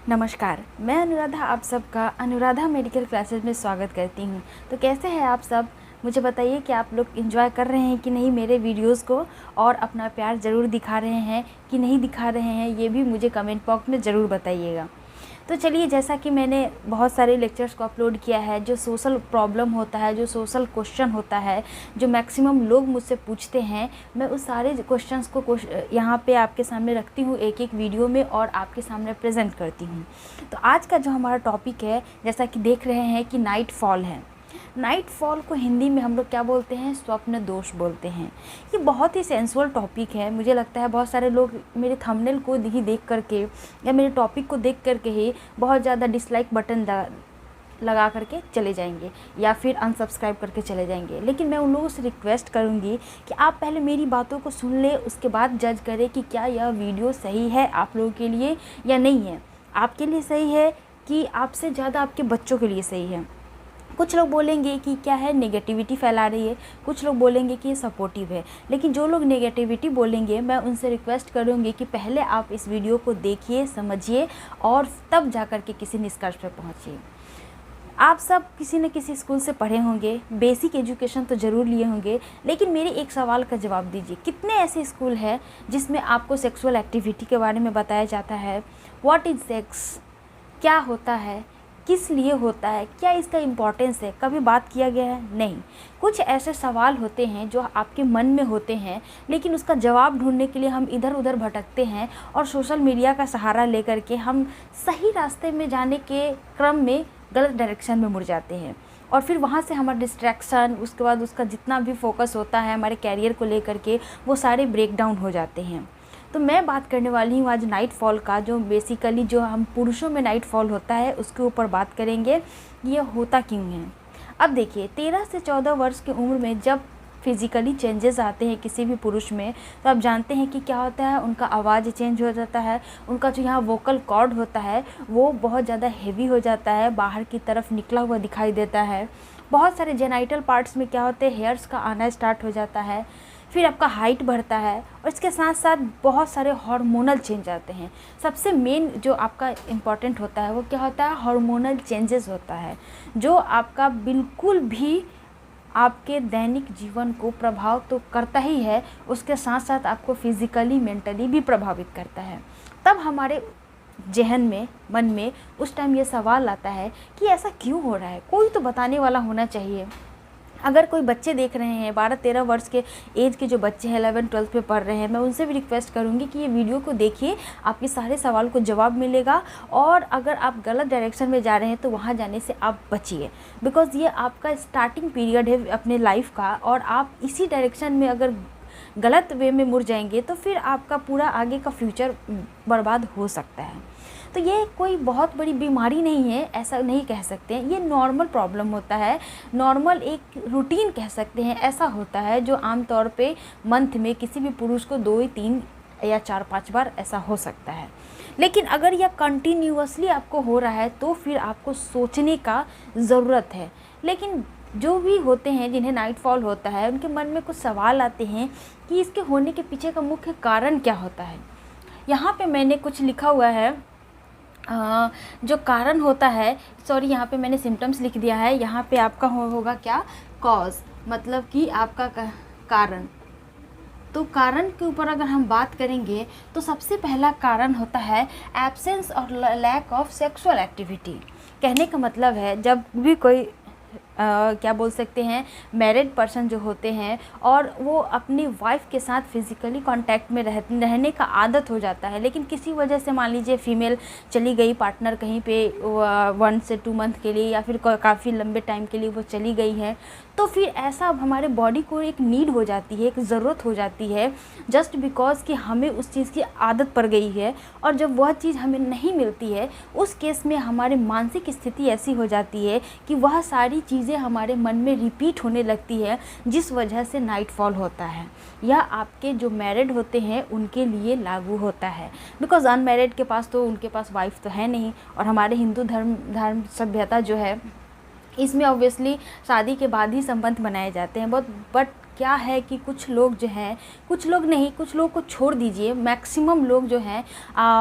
नमस्कार, मैं अनुराधा आप सबका अनुराधा मेडिकल क्लासेस में स्वागत करती हूँ। तो कैसे हैं आप सब? मुझे बताइए कि आप लोग एंजॉय कर रहे हैं कि नहीं मेरे वीडियोस को, और अपना प्यार ज़रूर दिखा रहे हैं कि नहीं दिखा रहे हैं, ये भी मुझे कमेंट बॉक्स में ज़रूर बताइएगा। तो चलिए, जैसा कि मैंने बहुत सारे लेक्चर्स को अपलोड किया है, जो सोशल प्रॉब्लम होता है, जो सोशल क्वेश्चन होता है, जो मैक्सिमम लोग मुझसे पूछते हैं, मैं उस सारे क्वेश्चंस को यहाँ पे आपके सामने रखती हूँ एक एक वीडियो में और आपके सामने प्रेजेंट करती हूँ। तो आज का जो हमारा टॉपिक है, जैसा कि देख रहे हैं कि नाइट फॉल है। नाइट फॉल को हिंदी में हम लोग क्या बोलते हैं? स्वप्न दोष बोलते हैं। ये बहुत ही सेंसुअल टॉपिक है। मुझे लगता है बहुत सारे लोग मेरे थंबनेल को ही देख करके या मेरे टॉपिक को देख करके ही बहुत ज़्यादा डिसलाइक बटन लगा करके चले जाएंगे या फिर अनसब्सक्राइब करके चले जाएंगे। लेकिन मैं उन लोगों से रिक्वेस्ट करूंगी कि आप पहले मेरी बातों को सुन ले, उसके बाद जज करें कि क्या यह वीडियो सही है आप लोगों के लिए या नहीं है। आपके लिए सही है कि आपसे ज़्यादा आपके बच्चों के लिए सही है। कुछ लोग बोलेंगे कि क्या है, नेगेटिविटी फैला रही है, कुछ लोग बोलेंगे कि ये सपोर्टिव है। लेकिन जो लोग नेगेटिविटी बोलेंगे, मैं उनसे रिक्वेस्ट करूँगी कि पहले आप इस वीडियो को देखिए, समझिए और तब जा कर के किसी निष्कर्ष पर पहुँचिए। आप सब किसी न किसी स्कूल से पढ़े होंगे, बेसिक एजुकेशन तो ज़रूर लिए होंगे, लेकिन मेरे एक सवाल का जवाब दीजिए, कितने ऐसे स्कूल हैं जिसमें आपको सेक्सुअल एक्टिविटी के बारे में बताया जाता है? व्हाट इज़ सेक्स, क्या होता है, किस लिए होता है, क्या इसका इम्पोर्टेंस है, कभी बात किया गया है? नहीं। कुछ ऐसे सवाल होते हैं जो आपके मन में होते हैं, लेकिन उसका जवाब ढूंढने के लिए हम इधर उधर भटकते हैं और सोशल मीडिया का सहारा लेकर के हम सही रास्ते में जाने के क्रम में गलत डायरेक्शन में मुड़ जाते हैं और फिर वहाँ से हमारा डिस्ट्रैक्शन, उसके बाद उसका जितना भी फोकस होता है हमारे कैरियर को लेकर के, वो सारे ब्रेक डाउन हो जाते हैं। तो मैं बात करने वाली हूँ आज नाइट फॉल का, जो बेसिकली जो हम पुरुषों में नाइट फॉल होता है उसके ऊपर बात करेंगे, ये होता क्यों है। अब देखिए, 13 से 14 वर्ष की उम्र में जब फिज़िकली चेंजेस आते हैं किसी भी पुरुष में, तो आप जानते हैं कि क्या होता है, उनका आवाज़ चेंज हो जाता है, उनका जो यहाँ वोकल कॉर्ड होता है वो बहुत ज़्यादा हेवी हो जाता है, बाहर की तरफ निकला हुआ दिखाई देता है। बहुत सारे जेनाइटल पार्ट्स में क्या होते हैं, हेयर्स का आना स्टार्ट हो जाता है। फिर आपका हाइट बढ़ता है और इसके साथ साथ बहुत सारे हार्मोनल चेंज आते हैं। सबसे मेन जो आपका इम्पॉर्टेंट होता है वो क्या होता है, हार्मोनल चेंजेस होता है, जो आपका बिल्कुल भी आपके दैनिक जीवन को प्रभाव तो करता ही है, उसके साथ साथ आपको फिज़िकली मेंटली भी प्रभावित करता है। तब हमारे जहन में, मन में उस टाइम ये सवाल आता है कि ऐसा क्यों हो रहा है, कोई तो बताने वाला होना चाहिए। अगर कोई बच्चे देख रहे हैं, 12-13 वर्ष के एज के जो बच्चे हैं, 11-12 पे पढ़ रहे हैं, मैं उनसे भी रिक्वेस्ट करूंगी कि ये वीडियो को देखिए, आपके सारे सवाल को जवाब मिलेगा। और अगर आप गलत डायरेक्शन में जा रहे हैं तो वहाँ जाने से आप बचिए, बिकॉज़ ये आपका स्टार्टिंग पीरियड है अपने लाइफ का, और आप इसी डायरेक्शन में अगर गलत वे में मुड़ जाएंगे तो फिर आपका पूरा आगे का फ्यूचर बर्बाद हो सकता है। तो ये कोई बहुत बड़ी बीमारी नहीं है, ऐसा नहीं कह सकते हैं, ये नॉर्मल प्रॉब्लम होता है, नॉर्मल एक रूटीन कह सकते हैं। ऐसा होता है जो आमतौर पे मंथ में किसी भी पुरुष को 2, 3 या 4-5 बार ऐसा हो सकता है। लेकिन अगर यह कंटिन्यूअसली आपको हो रहा है तो फिर आपको सोचने का ज़रूरत है। लेकिन जो भी होते हैं जिन्हें नाइट फॉल होता है, उनके मन में कुछ सवाल आते हैं कि इसके होने के पीछे का मुख्य कारण क्या होता है। यहाँ पे मैंने कुछ लिखा हुआ है, जो कारण होता है, सॉरी यहाँ पे मैंने सिम्टम्स लिख दिया है, यहाँ पे आपका होगा क्या, कॉज, मतलब कि आपका कारण। तो कारण के ऊपर अगर हम बात करेंगे तो सबसे पहला कारण होता है एब्सेंस और लैक ऑफ सेक्सुअल एक्टिविटी। कहने का मतलब है, जब भी कोई क्या बोल सकते हैं, मैरिड पर्सन जो होते हैं और वो अपनी वाइफ के साथ फिज़िकली कांटेक्ट में रहने का आदत हो जाता है, लेकिन किसी वजह से मान लीजिए फीमेल चली गई, पार्टनर कहीं पे 1 से 2 मंथ के लिए या फिर काफ़ी लंबे टाइम के लिए वो चली गई है, तो फिर ऐसा अब हमारे बॉडी को एक नीड हो जाती है, एक ज़रूरत हो जाती है, जस्ट बिकॉज कि हमें उस चीज़ की आदत पड़ गई है। और जब वह चीज़ हमें नहीं मिलती है, उस केस में हमारे मानसिक स्थिति ऐसी हो जाती है कि वह सारी चीज़ें हमारे मन में रिपीट होने लगती है, जिस वजह से नाइट फॉल होता है। यह आपके जो मैरिड होते हैं उनके लिए लागू होता है, बिकॉज अनमैरिड के पास तो, उनके पास वाइफ तो है नहीं। और हमारे हिंदू धर्म सभ्यता जो है, इसमें ऑब्वियसली शादी के बाद ही संबंध बनाए जाते हैं बहुत, बट क्या है कि कुछ लोग जो हैं, कुछ लोग नहीं, कुछ लोग को छोड़ दीजिए, मैक्सिमम लोग जो हैं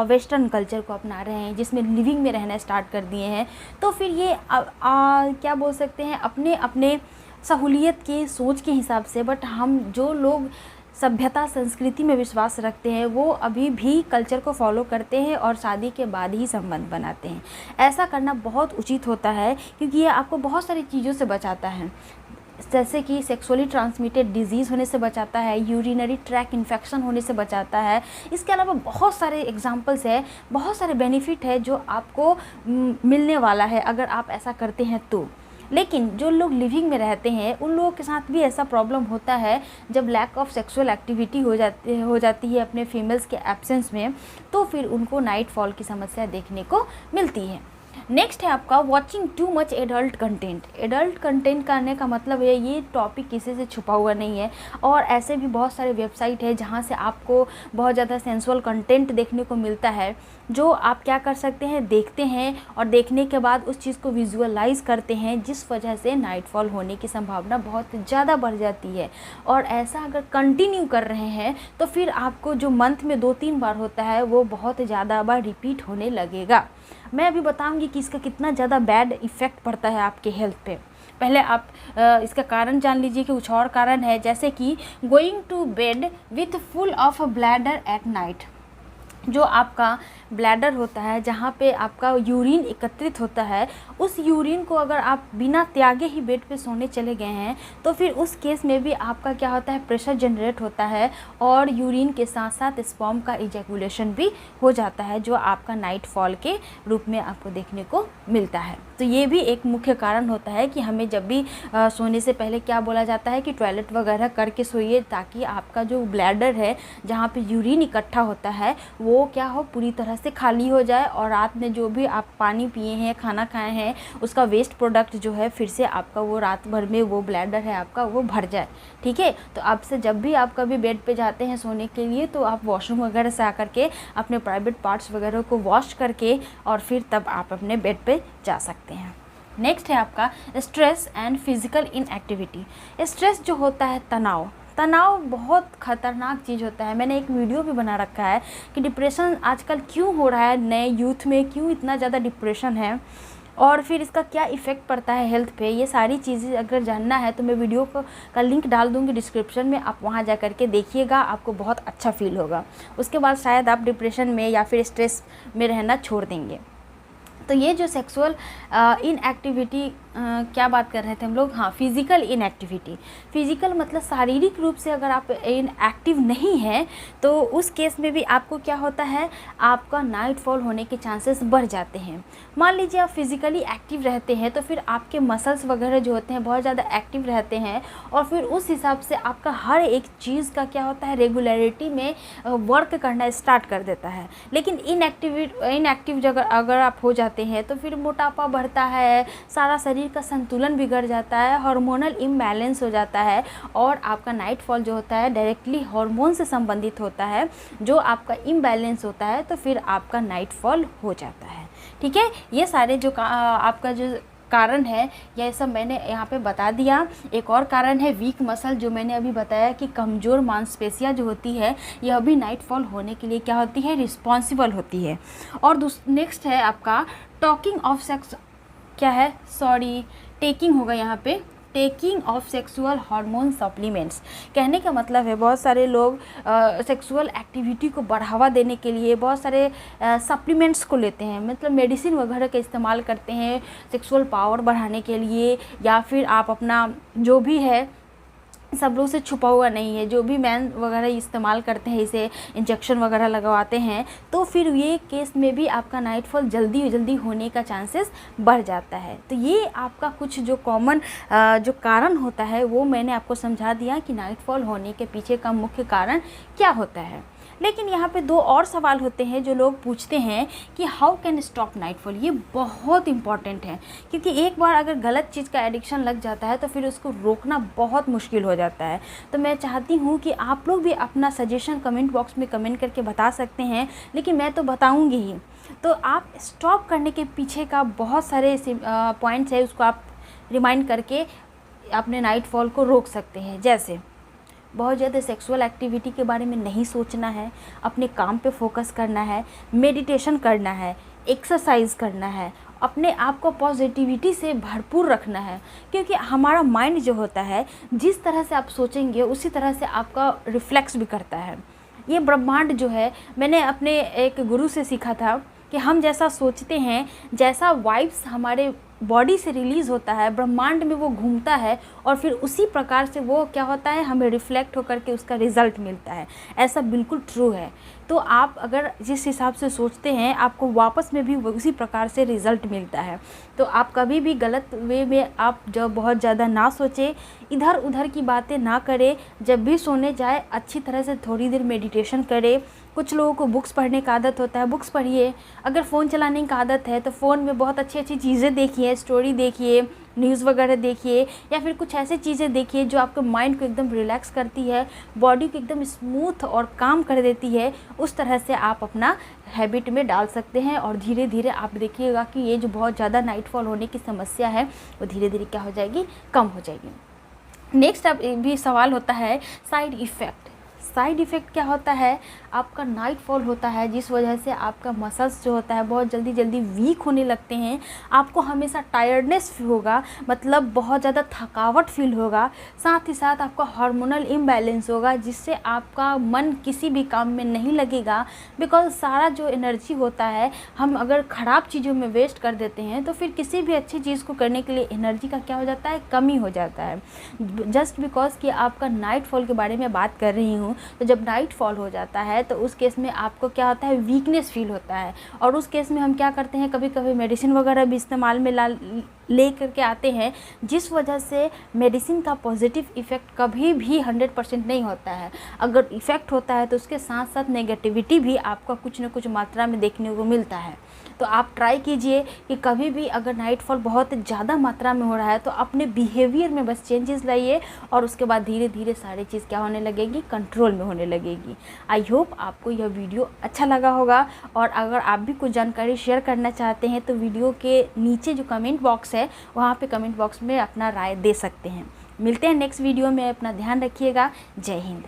वेस्टर्न कल्चर को अपना रहे हैं, जिसमें लिविंग में रहना स्टार्ट कर दिए हैं। तो फिर ये क्या बोल सकते हैं, अपने अपने सहूलियत की सोच के हिसाब से। बट हम जो लोग सभ्यता संस्कृति में विश्वास रखते हैं वो अभी भी कल्चर को फॉलो करते हैं और शादी के बाद ही संबंध बनाते हैं। ऐसा करना बहुत उचित होता है, क्योंकि ये आपको बहुत सारी चीज़ों से बचाता है, जैसे कि सेक्सुअली ट्रांसमिटेड डिजीज़ होने से बचाता है, यूरिनरी ट्रैक इन्फेक्शन होने से बचाता है। इसके अलावा बहुत सारे एग्जांपल्स है, बहुत सारे बेनिफिट है जो आपको मिलने वाला है अगर आप ऐसा करते हैं तो। लेकिन जो लोग लिविंग में रहते हैं उन लोगों के साथ भी ऐसा प्रॉब्लम होता है, जब लैक ऑफ सेक्सुअल एक्टिविटी हो जाती है अपने फीमेल्स के एब्सेंस में, तो फिर उनको नाइट फॉल की समस्या देखने को मिलती है। नेक्स्ट है आपका watching too much adult content. Adult content करने का मतलब है ये टॉपिक किसी से छुपा हुआ नहीं है, और ऐसे भी बहुत सारे वेबसाइट है जहाँ से आपको बहुत ज़्यादा सेंसुअल कंटेंट देखने को मिलता है, जो आप क्या कर सकते हैं, देखते हैं और देखने के बाद उस चीज़ को विजुअलाइज करते हैं, जिस वजह से नाइट फॉल होने की संभावना बहुत ज़्यादा बढ़ जाती है। और ऐसा अगर कंटिन्यू कर रहे हैं तो फिर आपको जो मंथ में 2-3 बार होता है वो बहुत ज़्यादा बार रिपीट होने लगेगा। मैं अभी बताऊंगी कि इसका कितना ज़्यादा बैड इफ़ेक्ट पड़ता है आपके हेल्थ पे। पहले आप इसका कारण जान लीजिए कि कुछ और कारण है, जैसे कि going to bed with full of bladder at night. जो आपका ब्लैडर होता है, जहाँ पे आपका यूरिन एकत्रित होता है, उस यूरिन को अगर आप बिना त्यागे ही बेड पे सोने चले गए हैं तो फिर उस केस में भी आपका क्या होता है, प्रेशर जनरेट होता है और यूरिन के साथ साथ स्पर्म का इजैकुलेशन भी हो जाता है, जो आपका नाइट फॉल के रूप में आपको देखने को मिलता है। तो ये भी एक मुख्य कारण होता है कि हमें जब भी सोने से पहले क्या बोला जाता है कि टॉयलेट वगैरह करके सोइए, ताकि आपका जो ब्लैडर है जहाँ पे यूरिन इकट्ठा होता है वो क्या हो, पूरी तरह से खाली हो जाए, और रात में जो भी आप पानी पिए हैं, खाना खाए हैं, उसका वेस्ट प्रोडक्ट जो है फिर से आपका वो रात भर में वो ब्लैडर है आपका वो भर जाए। ठीक है, तो आपसे जब भी आप कभी बेड पे जाते हैं सोने के लिए तो आप वॉशरूम वगैरह से आकर के अपने प्राइवेट पार्ट्स वगैरह को वॉश करके और फिर तब आप अपने बेड पे जा सकते हैं। नेक्स्ट है आपका stress and physical inactivity. Stress जो होता है, तनाव बहुत ख़तरनाक चीज़ होता है। मैंने एक वीडियो भी बना रखा है कि डिप्रेशन आजकल क्यों हो रहा है, नए यूथ में क्यों इतना ज़्यादा डिप्रेशन है और फिर इसका क्या इफ़ेक्ट पड़ता है हेल्थ पे। ये सारी चीज़ें अगर जानना है तो मैं वीडियो का लिंक डाल दूँगी डिस्क्रिप्शन में, आप वहाँ जा कर के देखिएगा, आपको बहुत अच्छा फील होगा। उसके बाद शायद आप डिप्रेशन में या फिर स्ट्रेस में रहना छोड़ देंगे। तो ये जो सेक्सुअल इनएक्टिविटी क्या बात कर रहे थे हम लोग, हाँ, फिज़िकल इनएक्टिविटी। फिज़िकल मतलब शारीरिक रूप से अगर आप इनएक्टिव नहीं हैं तो उस केस में भी आपको क्या होता है, आपका नाइट फॉल होने के चांसेस बढ़ जाते हैं। मान लीजिए आप फिज़िकली एक्टिव रहते हैं तो फिर आपके मसल्स वगैरह जो होते हैं बहुत ज़्यादा एक्टिव रहते हैं, और फिर उस हिसाब से आपका हर एक चीज़ का क्या होता है, रेगुलरिटी में वर्क करना स्टार्ट कर देता है। लेकिन इनएक्टिव जगह अगर आप हो जाते हैं तो फिर मोटापा बढ़ता है, सारा शरीर का संतुलन बिगड़ जाता है, हार्मोनल इम्बैलेंस हो जाता है, और आपका नाइट फॉल जो होता है डायरेक्टली हार्मोन से संबंधित होता है। जो आपका इम्बैलेंस होता है तो फिर आपका नाइट फॉल हो जाता है। ठीक है, ये सारे जो आपका जो कारण है यह सब मैंने यहाँ पे बता दिया। एक और कारण है वीक मसल, जो मैंने अभी बताया कि कमज़ोर मांसपेशियाँ जो होती है यह भी नाइट फॉल होने के लिए क्या होती है, रिस्पॉन्सिबल होती है। और नेक्स्ट है आपका टॉकिंग ऑफ सेक्स, क्या है, सॉरी, टेकिंग होगा यहाँ पे, taking of sexual hormone supplements. कहने का मतलब है बहुत सारे लोग सेक्सुअल एक्टिविटी को बढ़ावा देने के लिए बहुत सारे सप्लीमेंट्स को लेते हैं, मतलब मेडिसिन वगैरह का इस्तेमाल करते हैं सेक्सुअल पावर बढ़ाने के लिए, या फिर आप अपना जो भी है, सब लोग से छुपा हुआ नहीं है, जो भी मैन वगैरह इस्तेमाल करते हैं, इसे इंजेक्शन वगैरह लगवाते हैं, तो फिर ये केस में भी आपका नाइट फॉल जल्दी होने का चांसेस बढ़ जाता है। तो ये आपका कुछ जो कॉमन जो कारण होता है वो मैंने आपको समझा दिया कि नाइट फॉल होने के पीछे का मुख्य कारण क्या होता है। लेकिन यहाँ पे 2 और सवाल होते हैं जो लोग पूछते हैं कि how can stop night fall. ये बहुत इंपॉर्टेंट है, क्योंकि एक बार अगर गलत चीज़ का एडिक्शन लग जाता है तो फिर उसको रोकना बहुत मुश्किल हो जाता है। तो मैं चाहती हूँ कि आप लोग भी अपना सजेशन कमेंट बॉक्स में कमेंट करके बता सकते हैं, लेकिन मैं तो बताऊँगी ही। तो आप स्टॉप करने के पीछे का बहुत सारे पॉइंट्स है, उसको आप रिमाइंड करके अपने नाइट फॉल को रोक सकते हैं। जैसे बहुत ज़्यादा सेक्सुअल एक्टिविटी के बारे में नहीं सोचना है, अपने काम पे फोकस करना है, मेडिटेशन करना है, एक्सरसाइज करना है, अपने आप को पॉजिटिविटी से भरपूर रखना है। क्योंकि हमारा माइंड जो होता है, जिस तरह से आप सोचेंगे उसी तरह से आपका रिफ्लेक्स भी करता है। ये ब्रह्मांड जो है, मैंने अपने एक गुरु से सीखा था कि हम जैसा सोचते हैं, जैसा वाइब्स हमारे बॉडी से रिलीज़ होता है, ब्रह्मांड में वो घूमता है और फिर उसी प्रकार से वो क्या होता है, हमें रिफ्लेक्ट होकर के उसका रिज़ल्ट मिलता है। ऐसा बिल्कुल ट्रू है। तो आप अगर जिस हिसाब से सोचते हैं, आपको वापस में भी उसी प्रकार से रिज़ल्ट मिलता है। तो आप कभी भी गलत वे में आप जब बहुत ज़्यादा ना सोचें, इधर उधर की बातें ना करें। जब भी सोने जाए अच्छी तरह से थोड़ी देर मेडिटेशन करें। कुछ लोगों को बुक्स पढ़ने का आदत होता है, बुक्स पढ़िए। अगर फ़ोन चलाने का आदत है तो फ़ोन में बहुत अच्छी अच्छी चीज़ें देखिए, स्टोरी देखिए, न्यूज़ वगैरह देखिए, या फिर कुछ ऐसी चीज़ें देखिए जो आपके माइंड को एकदम रिलैक्स करती है, बॉडी को एकदम स्मूथ और काम कर देती है। उस तरह से आप अपना हैबिट में डाल सकते हैं और धीरे धीरे आप देखिएगा कि ये जो बहुत ज़्यादा नाइटफॉल होने की समस्या है वो धीरे धीरे क्या हो जाएगी, कम हो जाएगी। नेक्स्ट अब भी सवाल होता है साइड इफ़ेक्ट। साइड इफ़ेक्ट क्या होता है, आपका नाइट फॉल होता है जिस वजह से आपका मसल्स जो होता है बहुत जल्दी जल्दी वीक होने लगते हैं। आपको हमेशा टायर्डनेस होगा, मतलब बहुत ज़्यादा थकावट फील होगा। साथ ही साथ आपका हार्मोनल इम्बैलेंस होगा जिससे आपका मन किसी भी काम में नहीं लगेगा। बिकॉज सारा जो एनर्जी होता है हम अगर ख़राब चीज़ों में वेस्ट कर देते हैं तो फिर किसी भी अच्छी चीज़ को करने के लिए एनर्जी का क्या हो जाता है, कमी हो जाता है। जस्ट बिकॉज कि आपका नाइट फॉल के बारे में बात कर रही हूँ, तो जब नाइट फॉल हो जाता है तो उस केस में आपको क्या होता है, वीकनेस फील होता है। और उस केस में हम क्या करते हैं, कभी कभी मेडिसिन वगैरह भी इस्तेमाल में ले करके आते हैं, जिस वजह से मेडिसिन का पॉजिटिव इफ़ेक्ट कभी भी 100% नहीं होता है। अगर इफ़ेक्ट होता है तो उसके साथ साथ नेगेटिविटी भी आपका कुछ न कुछ मात्रा में देखने को मिलता है। तो आप ट्राई कीजिए कि कभी भी अगर नाइट फॉल बहुत ज़्यादा मात्रा में हो रहा है तो अपने बिहेवियर में बस चेंजेस लाइए और उसके बाद धीरे धीरे सारी चीज़ क्या होने लगेगी, कंट्रोल में होने लगेगी। आई होप आपको यह वीडियो अच्छा लगा होगा। और अगर आप भी कुछ जानकारी शेयर करना चाहते हैं तो वीडियो के नीचे जो कमेंट बॉक्स है वहाँ पे कमेंट बॉक्स में अपना राय दे सकते हैं। मिलते हैं नेक्स्ट वीडियो में, अपना ध्यान रखिएगा। जय हिंद।